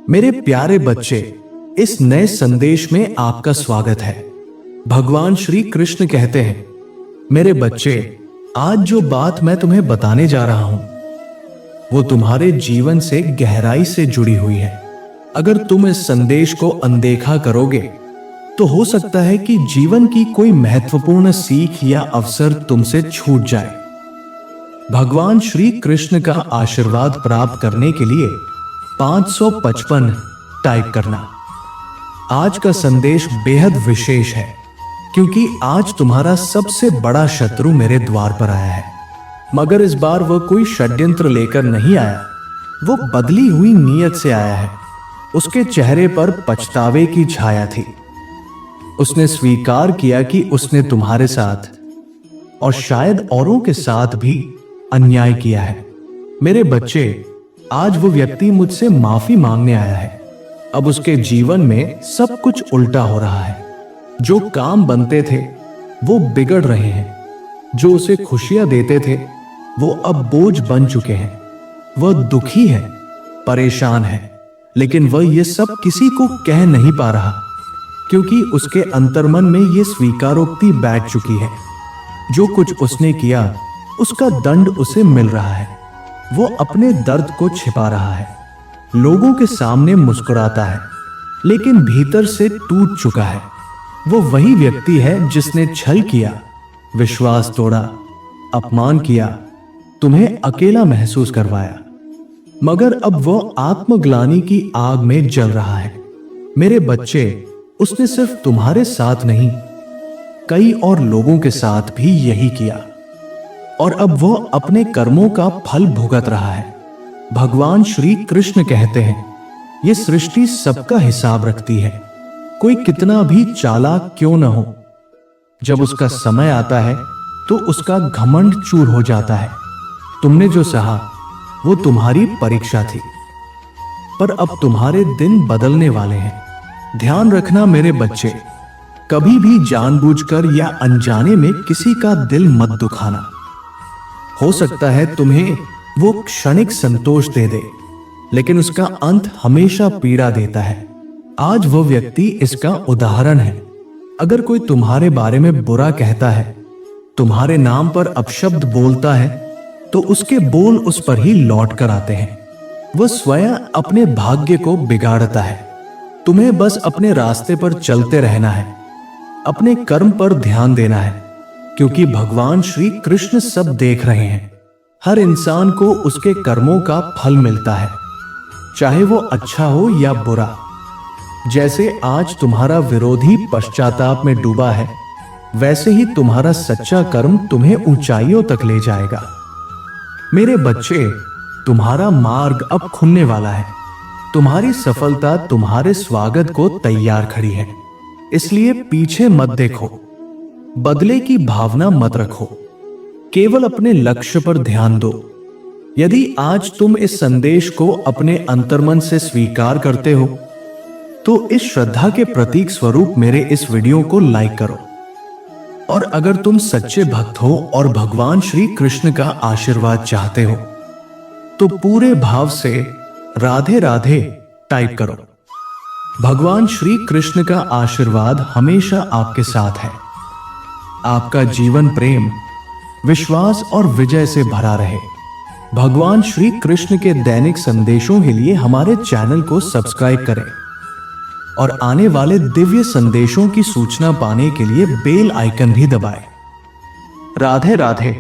मेरे प्यारे बच्चे, इस नए संदेश में आपका स्वागत है। भगवान श्री कृष्ण कहते हैं, मेरे बच्चे, आज जो बात मैं तुम्हें बताने जा रहा हूं वो तुम्हारे जीवन से गहराई से जुड़ी हुई है। अगर तुम इस संदेश को अनदेखा करोगे तो हो सकता है कि जीवन की कोई महत्वपूर्ण सीख या अवसर तुमसे छूट जाए। भगवान श्री कृष्ण का आशीर्वाद प्राप्त करने के लिए 555 टाइप करना। आज का संदेश बेहद विशेष है क्योंकि आज तुम्हारा सबसे बड़ा शत्रु मेरे द्वार पर आया है। मगर इस बार वह कोई षड्यंत्र लेकर नहीं आया, वो बदली हुई नीयत से आया है। उसके चेहरे पर पछतावे की छाया थी। उसने स्वीकार किया कि उसने तुम्हारे साथ और शायद औरों के साथ भी अन्याय किया है। मेरे बच्चे, आज वो व्यक्ति मुझसे माफी मांगने आया है। अब उसके जीवन में सब कुछ उल्टा हो रहा है। जो काम बनते थे वो बिगड़ रहे हैं। जो उसे खुशियां देते थे वो अब बोझ बन चुके हैं। वह दुखी है, परेशान है, लेकिन वह ये सब किसी को कह नहीं पा रहा क्योंकि उसके अंतर्मन में ये स्वीकारोक्ति बैठ चुकी है। जो कुछ उसने किया उसका दंड उसे मिल रहा है। वो अपने दर्द को छिपा रहा है, लोगों के सामने मुस्कुराता है, लेकिन भीतर से टूट चुका है। वो वही व्यक्ति है जिसने छल किया, विश्वास तोड़ा, अपमान किया, तुम्हें अकेला महसूस करवाया। मगर अब वो आत्मग्लानि की आग में जल रहा है। मेरे बच्चे, उसने सिर्फ तुम्हारे साथ नहीं, कई और लोगों के साथ भी यही किया और अब वो अपने कर्मों का फल भुगत रहा है। भगवान श्री कृष्ण कहते हैं, ये सृष्टि सबका हिसाब रखती है, कोई कितना भी चालाक क्यों न हो। जब उसका समय आता है तो उसका घमंड चूर हो जाता है। तुमने जो सहा वो तुम्हारी परीक्षा थी, पर अब तुम्हारे दिन बदलने वाले हैं। ध्यान रखना मेरे बच्चे, कभी भी जानबूझकर या अनजाने में किसी का दिल मत दुखाना। हो सकता है तुम्हें वो क्षणिक संतोष दे दे, लेकिन उसका अंत हमेशा पीड़ा देता है। आज वो व्यक्ति इसका उदाहरण है। अगर कोई तुम्हारे बारे में बुरा कहता है, तुम्हारे नाम पर अपशब्द बोलता है, तो उसके बोल उस पर ही लौट कर आते हैं। वह स्वयं अपने भाग्य को बिगाड़ता है। तुम्हें बस अपने रास्ते पर चलते रहना है, अपने कर्म पर ध्यान देना है, क्योंकि भगवान श्री कृष्ण सब देख रहे हैं। हर इंसान को उसके कर्मों का फल मिलता है, चाहे वो अच्छा हो या बुरा। जैसे आज तुम्हारा विरोधी पश्चाताप में डूबा है, वैसे ही तुम्हारा सच्चा कर्म तुम्हें ऊंचाइयों तक ले जाएगा। मेरे बच्चे, तुम्हारा मार्ग अब खुलने वाला है। तुम्हारी सफलता तुम्हारे स्वागत को तैयार खड़ी है, इसलिए पीछे मत देखो, बदले की भावना मत रखो, केवल अपने लक्ष्य पर ध्यान दो। यदि आज तुम इस संदेश को अपने अंतर्मन से स्वीकार करते हो तो इस श्रद्धा के प्रतीक स्वरूप मेरे इस वीडियो को लाइक करो। और अगर तुम सच्चे भक्त हो और भगवान श्री कृष्ण का आशीर्वाद चाहते हो तो पूरे भाव से राधे राधे टाइप करो। भगवान श्री कृष्ण का आशीर्वाद हमेशा आपके साथ है। आपका जीवन प्रेम, विश्वास और विजय से भरा रहे। भगवान श्री कृष्ण के दैनिक संदेशों के लिए हमारे चैनल को सब्सक्राइब करें और आने वाले दिव्य संदेशों की सूचना पाने के लिए बेल आइकन भी दबाएं। राधे राधे।